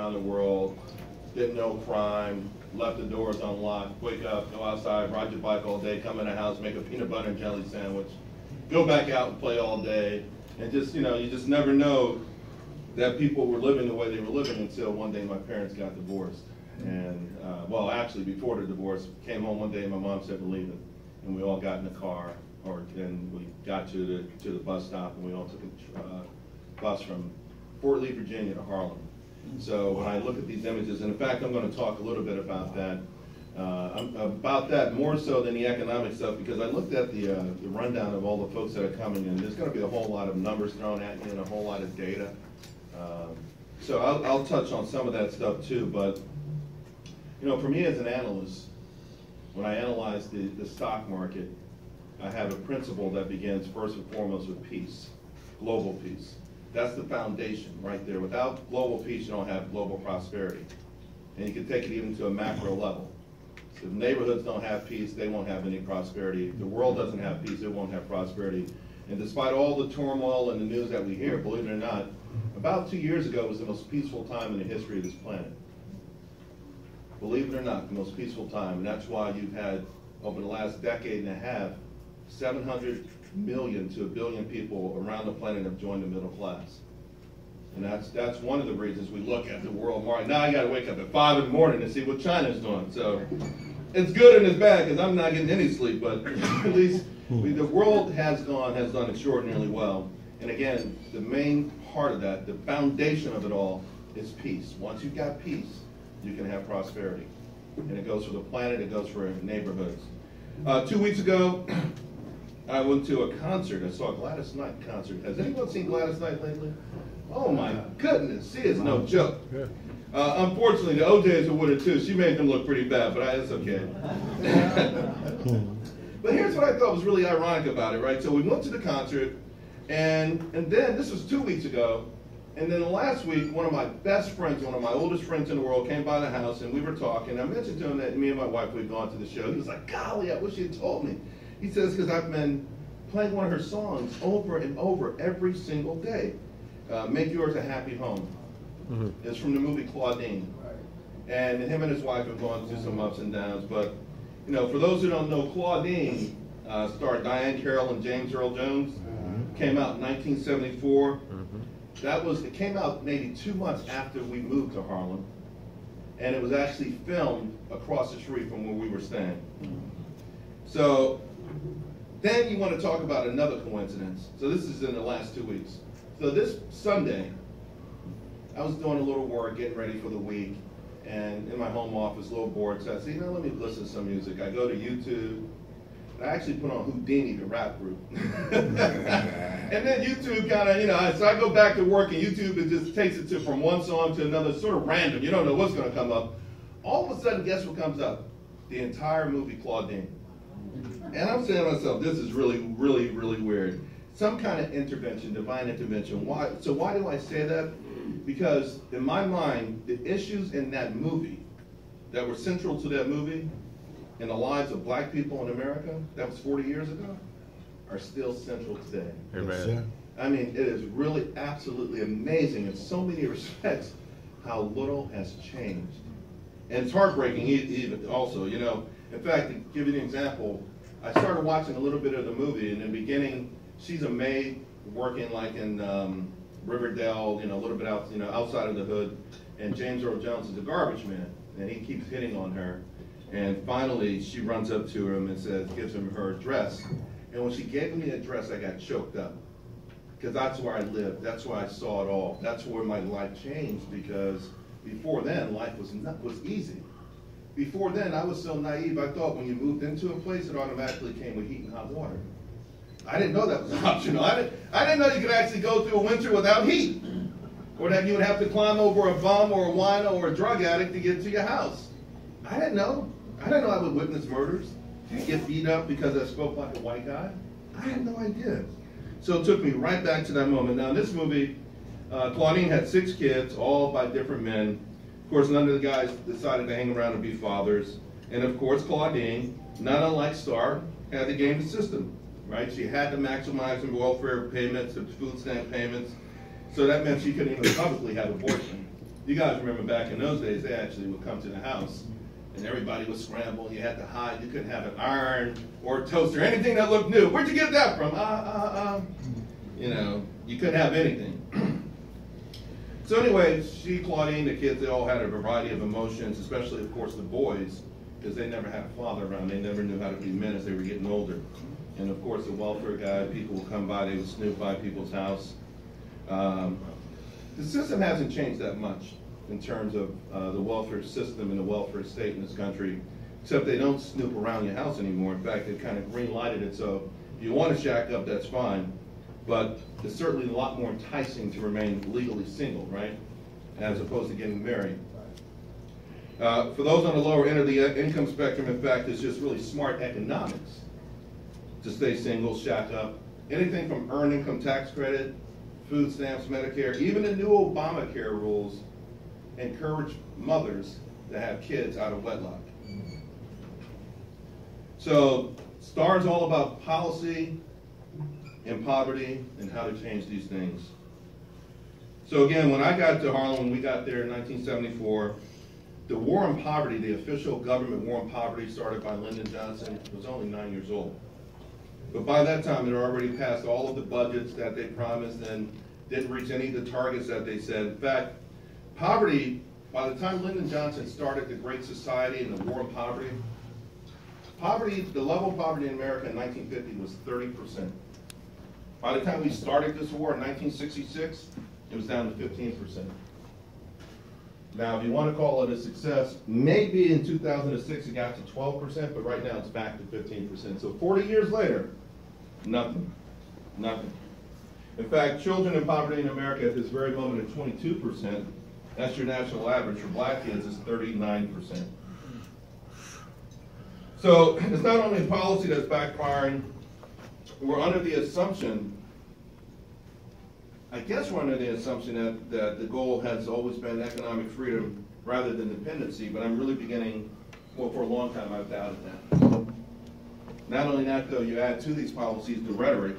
around the world, didn't know crime, left the doors unlocked, wake up, go outside, ride your bike all day, come in the house, make a peanut butter and jelly sandwich, go back out and play all day, and just, you just never know that people were living the way they were living until one day my parents got divorced. And, well, actually, before the divorce, came home one day and my mom said, "We're leaving." And we all got in the car, and we got to the bus stop, and we all took a bus from Fort Lee, Virginia to Harlem. So when I look at these images, and in fact, I'm going to talk a little bit about that, more so than the economic stuff, because I looked at the rundown of all the folks that are coming in. There's going to be a whole lot of numbers thrown at you and a whole lot of data. So I'll touch on some of that stuff too, but for me as an analyst, when I analyze the stock market, I have a principle that begins first and foremost with peace, global peace. That's the foundation right there. Without global peace, you don't have global prosperity. And you can take it even to a macro level. If neighborhoods don't have peace, they won't have any prosperity. If the world doesn't have peace, it won't have prosperity. And despite all the turmoil and the news that we hear, believe it or not, about 2 years ago was the most peaceful time in the history of this planet. Believe it or not, the most peaceful time. And that's why you've had, over the last decade and a half, 700 million to 1 billion people around the planet have joined the middle class. And that's one of the reasons we look at the world market. Now I got to wake up at 5 in the morning to see what China's doing. So it's good and it's bad because I'm not getting any sleep, but at least the world has done extraordinarily well. And again, the main part of that, the foundation of it all, is peace. Once you've got peace, you can have prosperity. And it goes for the planet, it goes for neighborhoods. 2 weeks ago, I went to a concert. I saw a Gladys Knight concert. Has anyone seen Gladys Knight lately? Oh my goodness, she is no joke. Unfortunately, the OJs are with her too. She made them look pretty bad, but it's okay. But here's what I thought was really ironic about it, right? So we went to the concert, and then, this was 2 weeks ago, and then last week, one of my best friends, one of my oldest friends in the world, came by the house, and we were talking. I mentioned to him that me and my wife, we'd gone to the show. He was like, "Golly, I wish you had told me." He says, "Because I've been playing one of her songs over and over every single day. Make Yours a Happy Home." It's from the movie Claudine. And him and his wife have gone through some ups and downs. But, for those who don't know, Claudine starred Diane Carroll and James Earl Jones. Came out in 1974. It came out maybe 2 months after we moved to Harlem. And it was actually filmed across the street from where we were staying. So then you want to talk about another coincidence. So this is in the last 2 weeks. So this Sunday, I was doing a little work, getting ready for the week, and in my home office, a little bored, so I said, let me listen to some music. I go to YouTube. I actually put on Houdini, the rap group. And then YouTube kind of, so I go back to work, and YouTube, it just takes it from one song to another, sort of random. You don't know what's going to come up. All of a sudden, guess what comes up? The entire movie Claudine. And I'm saying to myself, this is really, really, really weird. Some kind of intervention, divine intervention. Why? So why do I say that? Because in my mind, the issues in that movie that were central to that movie in the lives of black people in America, that was 40 years ago, are still central today. Amen. I mean, it is really absolutely amazing in so many respects how little has changed. And it's heartbreaking even also, In fact, to give you an example, I started watching a little bit of the movie. In the beginning, she's a maid working like in Riverdale, a little bit out, outside of the hood. And James Earl Jones is a garbage man, and he keeps hitting on her. And finally, she runs up to him and gives him her address. And when she gave me the address, I got choked up. Because that's where I lived. That's where I saw it all. That's where my life changed, because before then, life was easy. Before then, I was so naive, I thought when you moved into a place, it automatically came with heat and hot water. I didn't know that was optional. I didn't know you could actually go through a winter without heat, or that you would have to climb over a bum or a wino or a drug addict to get to your house. I didn't know. I didn't know I would witness murders and get beat up because I spoke like a white guy. I had no idea. So it took me right back to that moment. Now in this movie, Claudine had 6 kids, all by different men. Of course, none of the guys decided to hang around and be fathers. And of course, Claudine, not unlike Star, had to game the system, right? She had to maximize her welfare payments, her food stamp payments. So that meant she couldn't even publicly have a boyfriend. You guys remember back in those days, they actually would come to the house and everybody would scramble. You had to hide. You couldn't have an iron or a toaster, anything that looked new. Where'd you get that from? You know, you couldn't have anything. So anyway, she, Claudine, the kids, they all had a variety of emotions, especially, of course, the boys, because they never had a father around. They never knew how to be men as they were getting older. And of course, the welfare guy, people would come by, they would snoop by people's house. The system hasn't changed that much in terms of the welfare system and the welfare state in this country, except they don't snoop around your house anymore. In fact, they've kind of green-lighted it, so if you want to shack up, that's fine. But it's certainly a lot more enticing to remain legally single, right, as opposed to getting married. For those on the lower end of the income spectrum, in fact, it's just really smart economics to stay single, shack up. Anything from earned income tax credit, food stamps, Medicare, even the new Obamacare rules encourage mothers to have kids out of wedlock. So STAR is all about policy and poverty and how to change these things. So again, when I got to Harlem, when we got there in 1974, the war on poverty, the official government war on poverty started by Lyndon Johnson, was only 9 years old. But by that time, it had already passed all of the budgets that they promised and didn't reach any of the targets that they said. In fact, poverty, by the time Lyndon Johnson started the Great Society and the war on poverty, the level of poverty in America in 1950 was 30%. By the time we started this war in 1966, it was down to 15%. Now, if you want to call it a success, maybe in 2006 it got to 12%, but right now it's back to 15%. So 40 years later, nothing, nothing. In fact, children in poverty in America at this very moment are 22%. That's your national average. For black kids, it's 39%. So it's not only a policy that's backfiring, we're under the assumption, I guess we're under the assumption that the goal has always been economic freedom rather than dependency, but I'm really beginning, well, for a long time I've doubted that. Not only that, though, you add to these policies the rhetoric,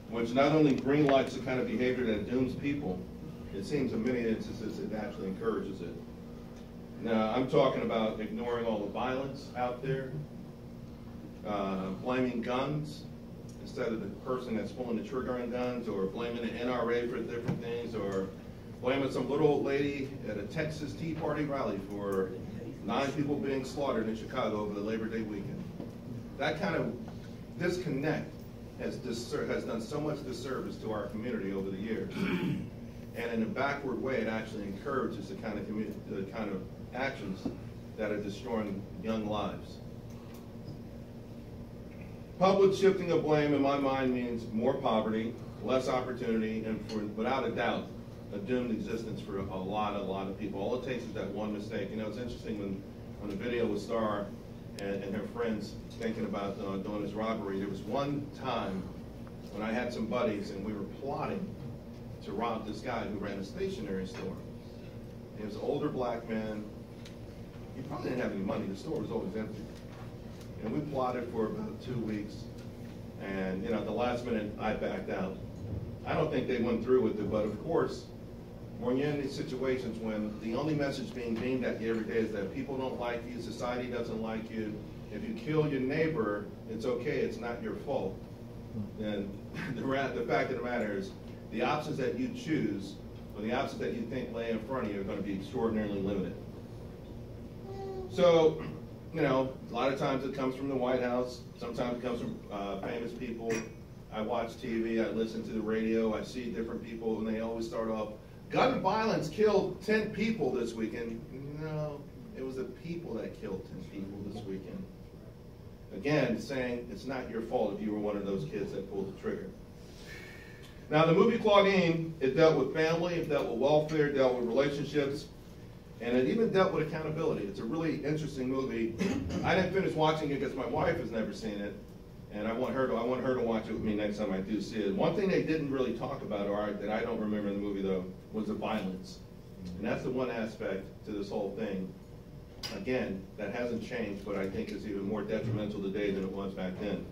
which not only greenlights the kind of behavior that dooms people, it seems in many instances it actually encourages it. Now, I'm talking about ignoring all the violence out there, blaming guns instead of the person that's pulling the trigger on guns, or blaming the NRA for different things, or blaming some little old lady at a Texas Tea Party rally for 9 people being slaughtered in Chicago over the Labor Day weekend. That kind of disconnect has done so much disservice to our community over the years. And in a backward way, it actually encourages the kind of actions that are destroying young lives. Public shifting of blame, in my mind, means more poverty, less opportunity, and without a doubt, a doomed existence for a lot of people. All it takes is that one mistake. You know, it's interesting when the video was Star and her friends thinking about doing this robbery. There was one time when I had some buddies and we were plotting to rob this guy who ran a stationery store. He was an older black man. He probably didn't have any money. The store was always empty. And we plotted for about 2 weeks. And, you know, at the last minute, I backed out. I don't think they went through with it, but of course, when you're in these situations when the only message being beamed at you every day is that people don't like you, society doesn't like you, if you kill your neighbor, it's okay, it's not your fault. And the fact of the matter is, the options that you choose, or the options that you think lay in front of you, are going to be extraordinarily limited. So, you know, a lot of times it comes from the White House, sometimes it comes from famous people. I watch TV, I listen to the radio, I see different people, and they always start off, gun violence killed 10 people this weekend. No, it was the people that killed 10 people this weekend. Again, saying it's not your fault if you were one of those kids that pulled the trigger. Now, the movie Claudine, it dealt with family, it dealt with welfare, it dealt with relationships, and it even dealt with accountability. It's a really interesting movie. I didn't finish watching it because my wife has never seen it, and I want her to watch it with me next time I do see it. One thing they didn't really talk about, or that I don't remember in the movie though, was the violence. And that's the one aspect to this whole thing, again, that hasn't changed, but I think is even more detrimental today than it was back then.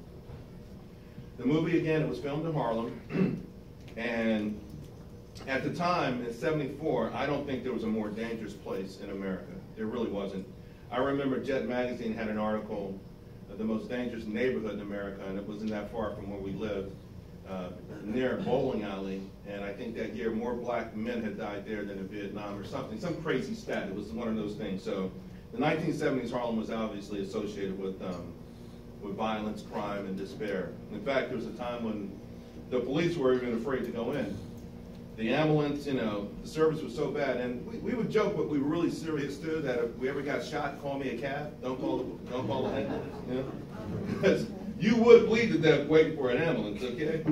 The movie, again, it was filmed in Harlem, and at the time, in '74, I don't think there was a more dangerous place in America. There really wasn't. I remember Jet Magazine had an article, the most dangerous neighborhood in America, and it wasn't that far from where we lived, near a bowling alley. And I think that year more black men had died there than in Vietnam or something, some crazy stat. It was one of those things. So the 1970s Harlem was obviously associated with violence, crime, and despair. In fact, there was a time when the police were even afraid to go in. The ambulance, you know, the service was so bad, and we would joke, but we were really serious too, that if we ever got shot, call me a cab. Don't call the ambulance, you know, because you would bleed to death waiting for an ambulance. Okay.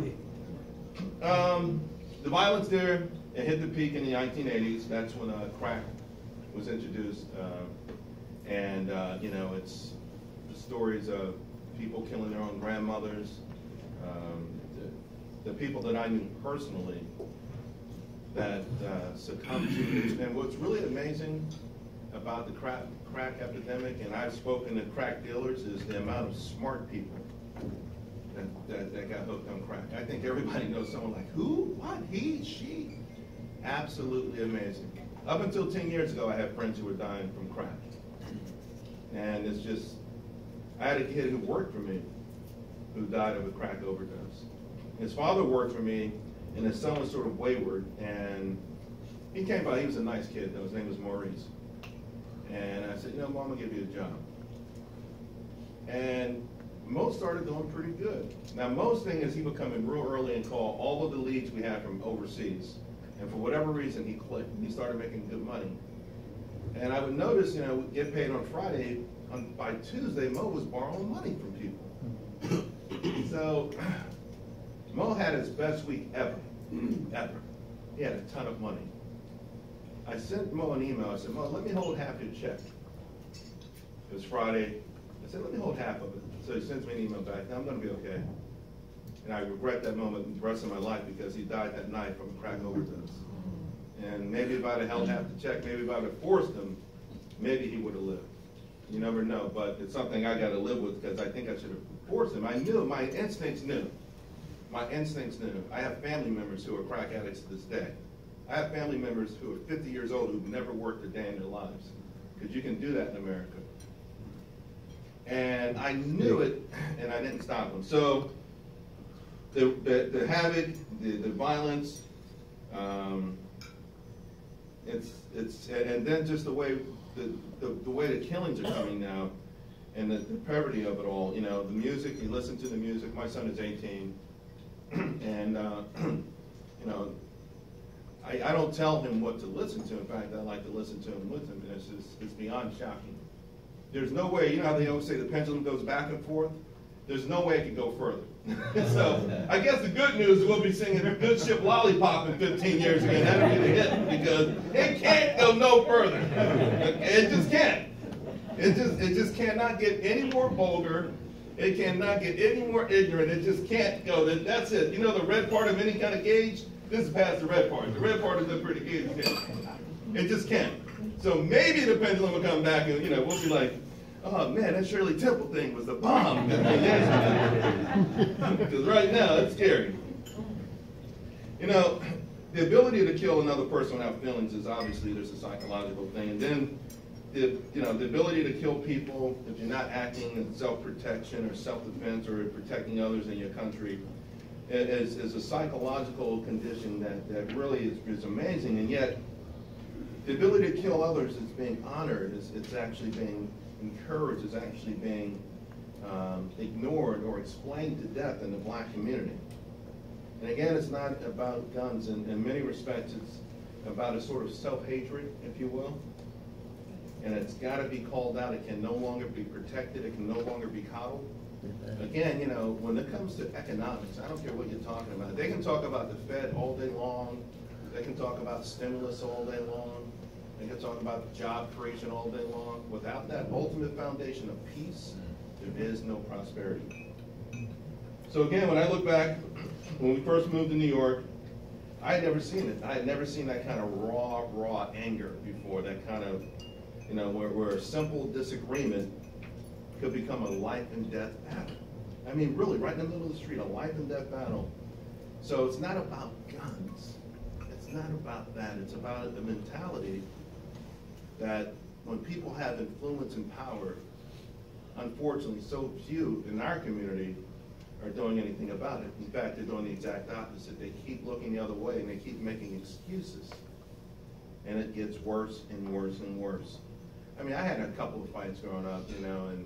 The violence there, it hit the peak in the 1980s. That's when crack was introduced, and you know, it's the stories of people killing their own grandmothers. The people that I knew personally that succumbed to it. And what's really amazing about the crack epidemic, and I've spoken to crack dealers, is the amount of smart people that got hooked on crack. I think everybody knows someone like, who, what, he, she. Absolutely amazing. Up until 10 years ago, I had friends who were dying from crack. And it's just, I had a kid who worked for me who died of a crack overdose. His father worked for me, and his son was sort of wayward, and he came by. He was a nice kid, though. His name was Maurice. And I said, you know, Mom, I'll give you a job. And Mo started doing pretty good. Now, Mo's thing is he would come in real early and call all of the leads we had from overseas. And for whatever reason, he clicked. He started making good money. And I would notice, you know, we'd get paid on Friday. By Tuesday, Mo was borrowing money from people. So Mo had his best week ever, ever. He had a ton of money. I sent Mo an email. I said, Mo, let me hold half your check. It was Friday. I said, let me hold half of it. So he sends me an email back. Now I'm going to be okay. And I regret that moment the rest of my life because he died that night from a crack overdose. And maybe if I'd have held half the check, maybe if I'd have forced him, maybe he would have lived. You never know, but it's something I got to live with because I think I should have forced him. I knew, my instincts knew. My instincts knew. I have family members who are crack addicts to this day. I have family members who are 50 years old who've never worked a day in their lives, because you can do that in America. And I knew it, and I didn't stop them. So the havoc, the violence, and then just the way the way the killings are coming now, and the poverty of it all. You know, the music. You listen to the music. My son is 18, and you know, I don't tell him what to listen to. In fact, I like to listen to him with him, and it's beyond shocking. There's no way. You know how they always say the pendulum goes back and forth? There's no way it can go further. So I guess the good news is we'll be singing Good Ship Lollipop in 15 years again. That'll be the hit, because it can't go no further. It just can't. It just cannot get any more vulgar. It cannot get any more ignorant. It just can't go. That's it. You know the red part of any kind of gauge? This is past the red part. The red part is a pretty gauge. It just can't. So maybe the pendulum will come back and, you know, we'll be like, oh man, that Shirley Temple thing was the bomb. Because right now, it's scary. You know, the ability to kill another person without feelings is obviously, there's a psychological thing. And then, the ability to kill people if you're not acting in self-protection or self-defense or protecting others in your country is a psychological condition that really is amazing. And yet, the ability to kill others is being honored. It's actually being encouraged, is actually being ignored or explained to death in the black community. And again, it's not about guns. In many respects, it's about a sort of self-hatred, if you will. And it's got to be called out. It can no longer be protected. It can no longer be coddled. Again, you know, when it comes to economics, I don't care what you're talking about. They can talk about the Fed all day long. They can talk about stimulus all day long. They can talk about job creation all day long. Without that ultimate foundation of peace, there is no prosperity. So again, when I look back, when we first moved to New York, I had never seen it. I had never seen that kind of raw anger before, that kind of, you know, where a simple disagreement could become a life and death battle. I mean, really, right in the middle of the street, a life and death battle. So it's not about guns. It's not about that. It's about the mentality that when people have influence and power, unfortunately, so few in our community are doing anything about it. In fact, they're doing the exact opposite. They keep looking the other way and they keep making excuses. And it gets worse and worse and worse. I mean, I had a couple of fights growing up, you know, and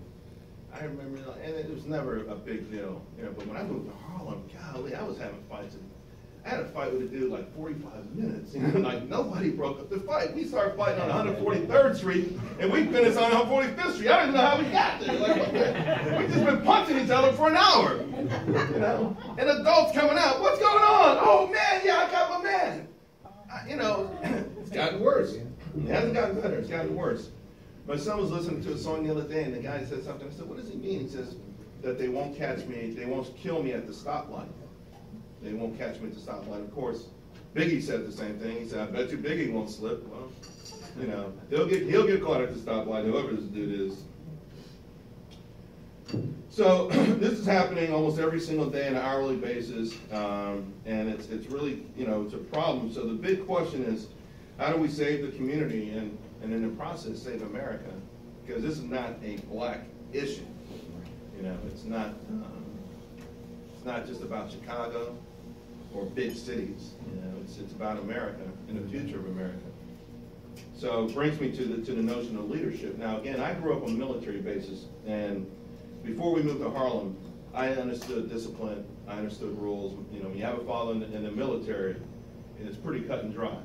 I remember, and it was never a big deal, you know, but when I moved to Harlem, golly, I was having fights. I had a fight with a dude like 45 minutes, you know, like nobody broke up the fight. We started fighting on 143rd Street, and we finished on 145th Street. I didn't know how we got there. Like, what the? We just been punching each other for an hour, you know. And adults coming out, what's going on? Oh man, yeah, I got my man. You know, it's gotten worse. It hasn't gotten better. It's gotten worse. My son was listening to a song the other day, and the guy said something. I said, what does he mean? He says that they won't catch me, they won't kill me at the stoplight. They won't catch me at the stoplight. Of course, Biggie said the same thing. He said, I bet you Biggie won't slip. Well, you know, he'll get caught at the stoplight, whoever this dude is. So this is happening almost every single day on an hourly basis, and it's really, you know, it's a problem. So the big question is, how do we save the community and in the process save America? Because this is not a black issue. You know, it's not just about Chicago or big cities. You know, it's about America and the future of America. So it brings me to the notion of leadership. Now again, I grew up on military bases, and before we moved to Harlem, I understood discipline, I understood rules. You know, when you have a father in the military, it's pretty cut and dry.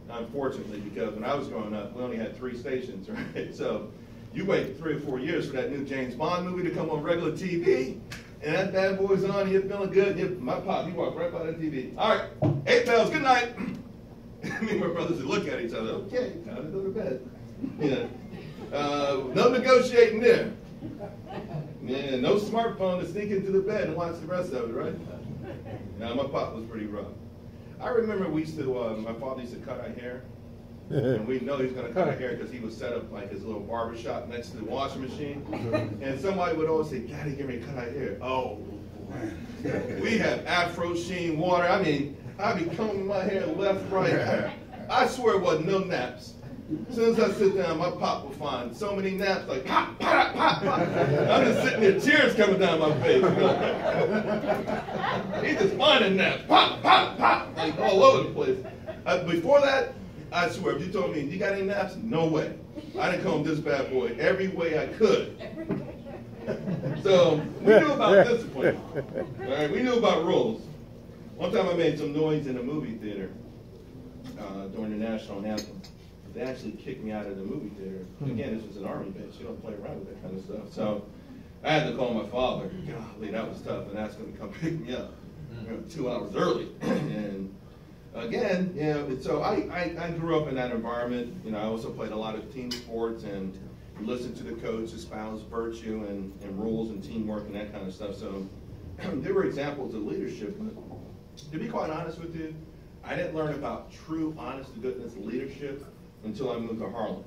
Unfortunately, because when I was growing up, we only had 3 stations, right? So you wait 3 or 4 years for that new James Bond movie to come on regular TV, and that bad boy's on, you're feeling good. My pop, he walked right by the TV. All right, 8 bells, good night. Me and my brothers would look at each other, okay, time to go to bed. You know, no negotiating there. Yeah, no smartphone to sneak into the bed and watch the rest of it, right? Now, my pop was pretty rough. I remember we used to, my father used to cut our hair, and we know he was going to cut our hair because he would set up like his little barber shop next to the washing machine, and somebody would always say, Daddy, get ready to cut our hair. Oh, boy. We have Afro Sheen water. I mean, I'd be combing my hair left, right. I swear it wasn't no naps. As soon as I sit down, my pop will find so many naps, like pop, pop, pop, pop. I'm just sitting there, tears coming down my face. You know? He's just finding naps, pop, pop, pop, like all over the place. Before that, I swear, if you told me, you got any naps? No way. I done combed this bad boy every way I could. So we knew about discipline. All right, we knew about rules. One time I made some noise in a movie theater during the national anthem. They actually kicked me out of the movie theater. Again, this was an Army base. You don't play around with that kind of stuff. So I had to call my father. Golly, that was tough, and ask him to come pick me up 2 hours early. And again, you know, so I grew up in that environment. You know, I also played a lot of team sports and listened to the coach espouse virtue and rules and teamwork and that kind of stuff. So there were examples of leadership. But to be quite honest with you, I didn't learn about true, honest-to-goodness leadership until I moved to Harlem.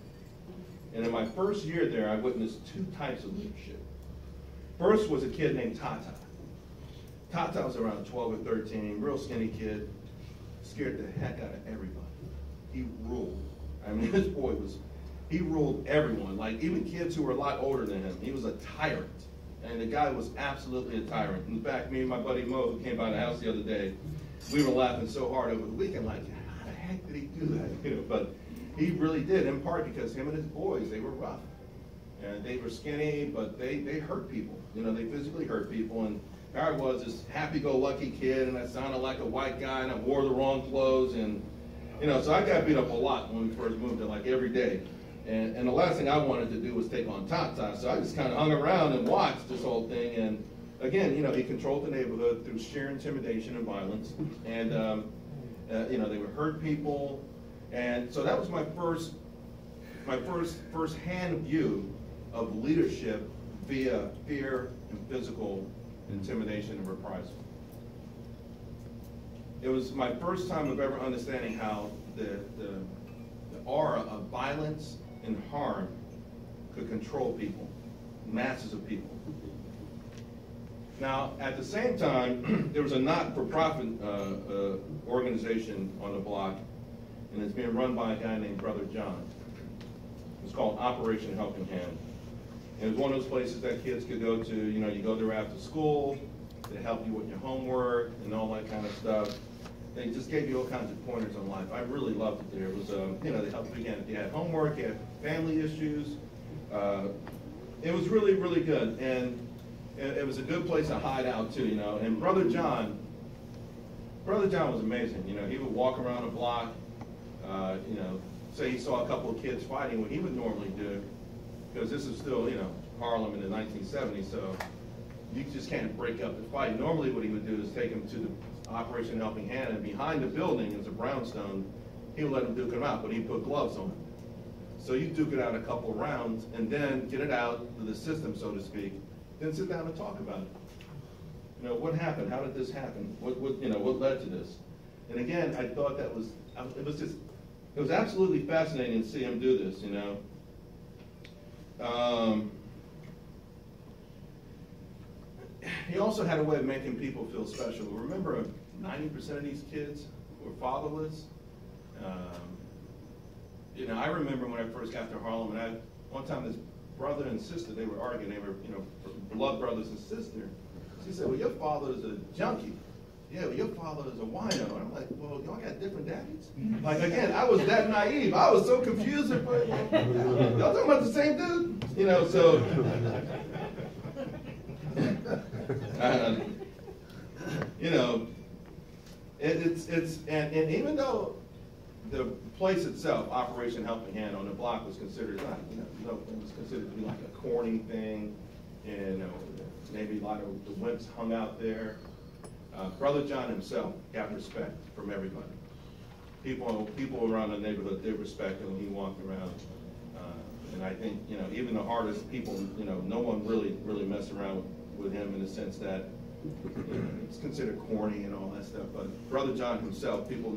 And in my first year there, I witnessed 2 types of leadership. First was a kid named Tata. Tata was around 12 or 13, real skinny kid, scared the heck out of everybody. He ruled. I mean, this boy he ruled everyone, like even kids who were a lot older than him. He was a tyrant. And the guy was absolutely a tyrant. In fact, me and my buddy Mo, who came by the house the other day, we were laughing so hard over the weekend, like, how the heck did he do that? You know, but he really did, in part because him and his boys, they were rough. And they were skinny, but they hurt people. You know, they physically hurt people. And there I was, this happy-go-lucky kid, and I sounded like a white guy, and I wore the wrong clothes. And, you know, so I got beat up a lot when we first moved there, like every day. And the last thing I wanted to do was take on Tata. So I just kind of hung around and watched this whole thing. And again, you know, he controlled the neighborhood through sheer intimidation and violence. And, you know, they would hurt people. And so that was my first-hand view of leadership via fear and physical intimidation and reprisal. It was my first time of ever understanding how the aura of violence and harm could control people, masses of people. Now, at the same time, there was a not-for-profit organization on the block, and it's being run by a guy named Brother John. It's called Operation Helping Hand. And it was one of those places that kids could go to. You know, you go there after school, they help you with your homework and all that kind of stuff. They just gave you all kinds of pointers on life. I really loved it there. It was, you know, they helped you again if you had homework, you had family issues. It was really, really good. And it was a good place to hide out too, you know. And Brother John was amazing. You know, he would walk around the block, you know, say he saw a couple of kids fighting, what he would normally do, because this is still, you know, Harlem in the 1970s, so you just can't break up the fight. Normally what he would do is take him to the Operation Helping Hand, and behind the building is a brownstone. He would let him duke him out, but he'd put gloves on. So you duke it out a couple of rounds, and then get it out to the system, so to speak, then sit down and talk about it. You know, what happened? How did this happen? What led to this? And again, I thought that was, it was absolutely fascinating to see him do this, you know. He also had a way of making people feel special. Remember, 90% of these kids were fatherless. You know, I remember when I first got to Harlem, and one time this brother and sister, they were arguing. They were, you know, blood brothers and sisters. She said, "Well, your father is a junkie." "Yeah, well, your father is a wino." And I'm like, "Well, y'all got different daddies?" Like, again, I was that naive. I was so confused. Y'all talking about the same dude? You know, so. You know, and even though the place itself, Operation Helping Hand on the block, was considered it was considered to be like a corny thing, and maybe a lot of the wimps hung out there. Brother John himself got respect from everybody. People around the neighborhood did respect him when he walked around. And I think, you know, even the hardest people, you know, no one really messed around with him in the sense that, you know, it's considered corny and all that stuff. But Brother John himself, people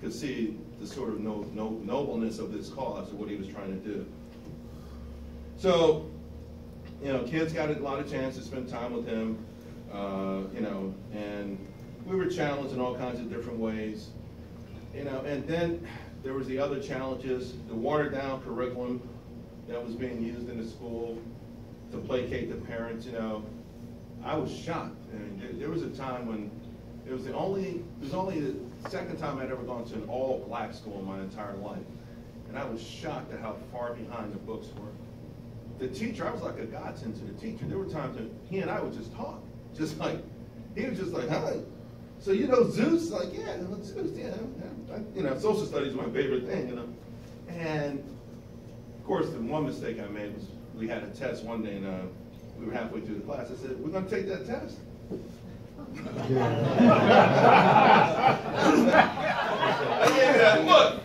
could see the sort of nobleness of this cause of what he was trying to do. So, you know, kids got a lot of chance to spend time with him, you know, and we were challenged in all kinds of different ways, you know. And then there was the other challenges, the watered down curriculum that was being used in the school to placate the parents. You know, I was shocked. I mean, there was a time when it was only the second time I'd ever gone to an all-black school in my entire life, and I was shocked at how far behind the books were. The teacher, I was like a godsend to the teacher. There were times that he and I would just talk, just like, he was just like, "Hi, so you know Zeus?" Like, "Yeah, Zeus, yeah." You know, social studies is my favorite thing, you know. And of course, the one mistake I made was we had a test one day, and we were halfway through the class. I said, "We're going to take that test." I gave that look.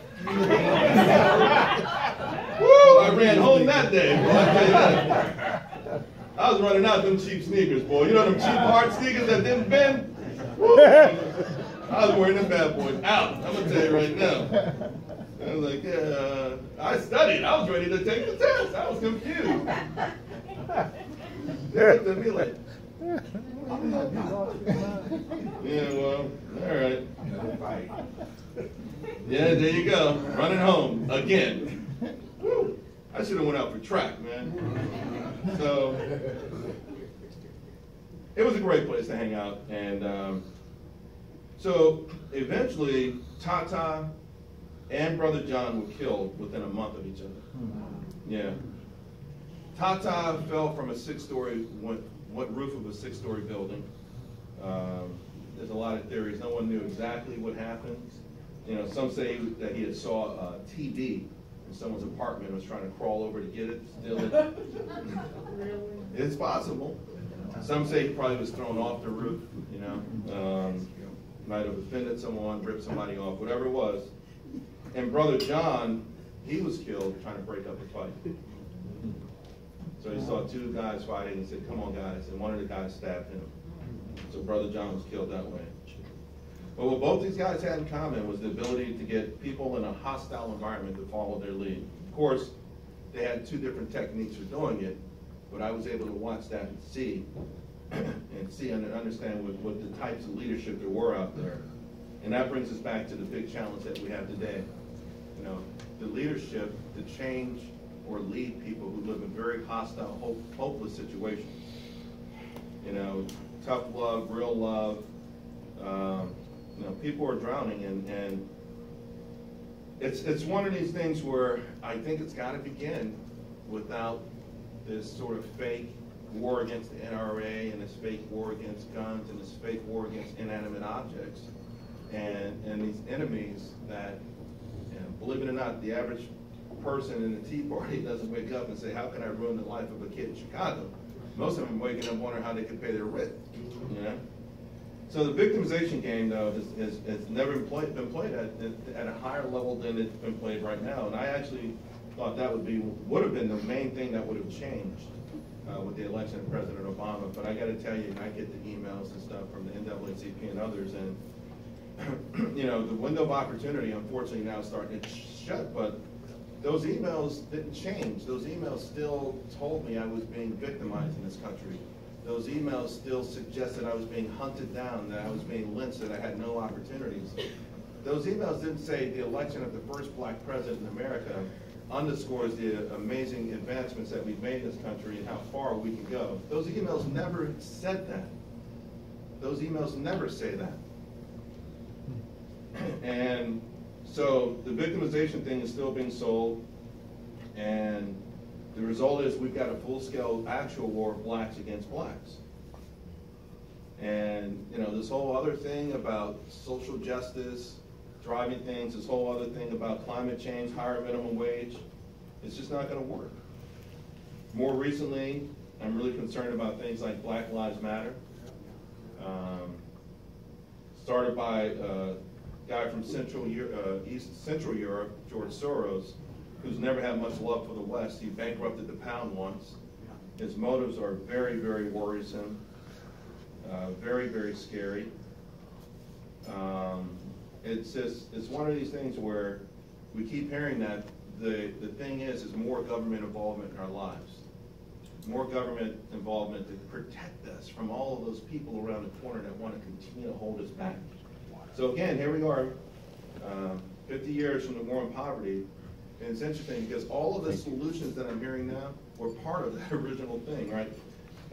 Woo! I ran home that day, boy. I tell you that. I was running out them cheap sneakers, boy. You know them cheap hard sneakers that didn't bend? Woo! I was wearing them bad boys out. I'm going to tell you right now. I was like, yeah, I studied. I was ready to take the test. I was confused. They looked at me like, yeah, well, all right. Yeah, there you go. Running home again. Woo. I should have went out for track, man. So it was a great place to hang out. And so eventually, Tata and Brother John were killed within a month of each other. Yeah. Tata fell from a six-story, what roof of a six-story building. There's a lot of theories. No one knew exactly what happened. You know, some say that he had saw a TV in someone's apartment and was trying to crawl over to get it, steal it. It's possible. Some say he probably was thrown off the roof, you know. Might have offended someone, ripped somebody off, whatever it was. And Brother John, he was killed trying to break up a fight. So he saw two guys fighting and said, "Come on, guys," and one of the guys stabbed him. So Brother John was killed that way. But what both these guys had in common was the ability to get people in a hostile environment to follow their lead. Of course, they had two different techniques for doing it, but I was able to watch that and see and see and understand what the types of leadership there were out there. And that brings us back to the big challenge that we have today. You know, the leadership to change or lead people who live in very hostile, hopeless situations. You know, tough love, real love. You know, people are drowning, and it's one of these things where I think it's got to begin without this sort of fake war against the NRA and this fake war against guns and this fake war against inanimate objects and these enemies that, you know, believe it or not, the average person in the Tea Party doesn't wake up and say, how can I ruin the life of a kid in Chicago? Most of them are waking up wondering how they can pay their rent, you know? So the victimization game, though, has never been played at a higher level than it's been played right now. And I actually thought that would have been the main thing that would have changed with the election of President Obama. But I got to tell you, I get the emails and stuff from the NAACP and others, and you know, the window of opportunity, unfortunately, now is starting to shut. But those emails didn't change. Those emails still told me I was being victimized in this country. Those emails still suggested I was being hunted down, that I was being lynched, that I had no opportunities. Those emails didn't say the election of the first black president in America underscores the amazing advancements that we've made in this country and how far we can go. Those emails never said that. Those emails never say that. And so the victimization thing is still being sold, and the result is we've got a full-scale actual war of blacks against blacks. And you know, this whole other thing about social justice, driving things, this whole other thing about climate change, higher minimum wage, it's just not going to work. More recently, I'm really concerned about things like Black Lives Matter, started by a guy from Central Europe, George Soros, who's never had much love for the West. He bankrupted the pound once. His motives are very, very worrisome, very, very scary. It's one of these things where we keep hearing that the thing is more government involvement in our lives. More government involvement to protect us from all of those people around the corner that want to continue to hold us back. So again, here we are, 50 years from the war on poverty. And it's interesting because all of the solutions that I'm hearing now were part of that original thing, right?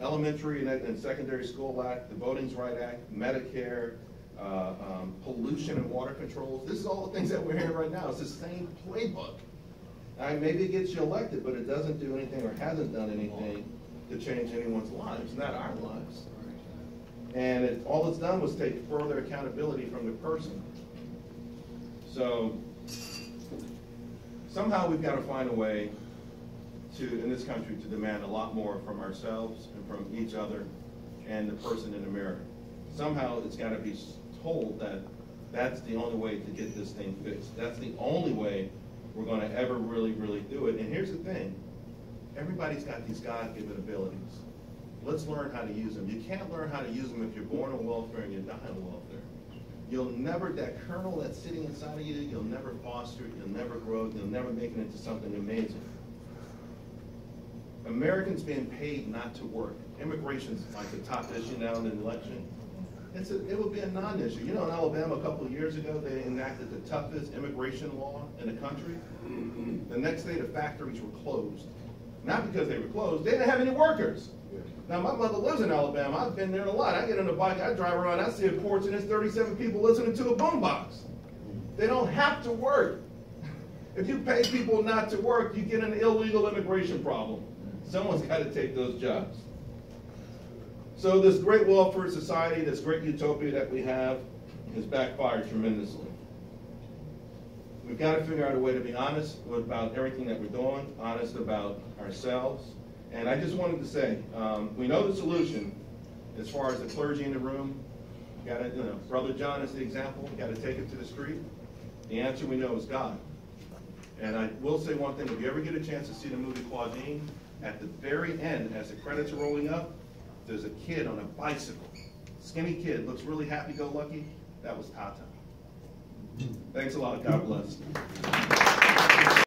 Elementary and Secondary School Act, the Voting Rights Act, Medicare, pollution and water controls. This is all the things that we're hearing right now. It's the same playbook. Maybe it gets you elected, but it doesn't do anything or hasn't done anything to change anyone's lives, not our lives. And all it's done was take further accountability from the person. So somehow we've got to find a way in this country, to demand a lot more from ourselves and from each other and the person in America. Somehow it's got to be told that that's the only way to get this thing fixed. That's the only way we're going to ever really, really do it. And here's the thing. Everybody's got these God-given abilities. Let's learn how to use them. You can't learn how to use them if you're born on welfare and you die on welfare. You'll never, that kernel that's sitting inside of you, you'll never foster it, you'll never grow it, you'll never make it into something amazing. Americans being paid not to work. Immigration's like the top issue now in the election. It would be a non-issue. You know, in Alabama a couple of years ago, they enacted the toughest immigration law in the country. The next day, the factories were closed. Not because they were closed, they didn't have any workers. Now, my mother lives in Alabama. I've been there a lot. I get on a bike, I drive around, I see a porch, and there's 37 people listening to a boombox. They don't have to work. If you pay people not to work, you get an illegal immigration problem. Someone's got to take those jobs. So this great welfare society, this great utopia that we have, has backfired tremendously. We've got to figure out a way to be honest about everything that we're doing, honest about ourselves. And I just wanted to say, we know the solution as far as the clergy in the room. We got to, you know, Brother John is the example. We got to take it to the street. The answer we know is God. And I will say one thing: if you ever get a chance to see the movie Claudine, at the very end, as the credits are rolling up, there's a kid on a bicycle, skinny kid, looks really happy-go-lucky. That was Tata. Thanks a lot. God bless.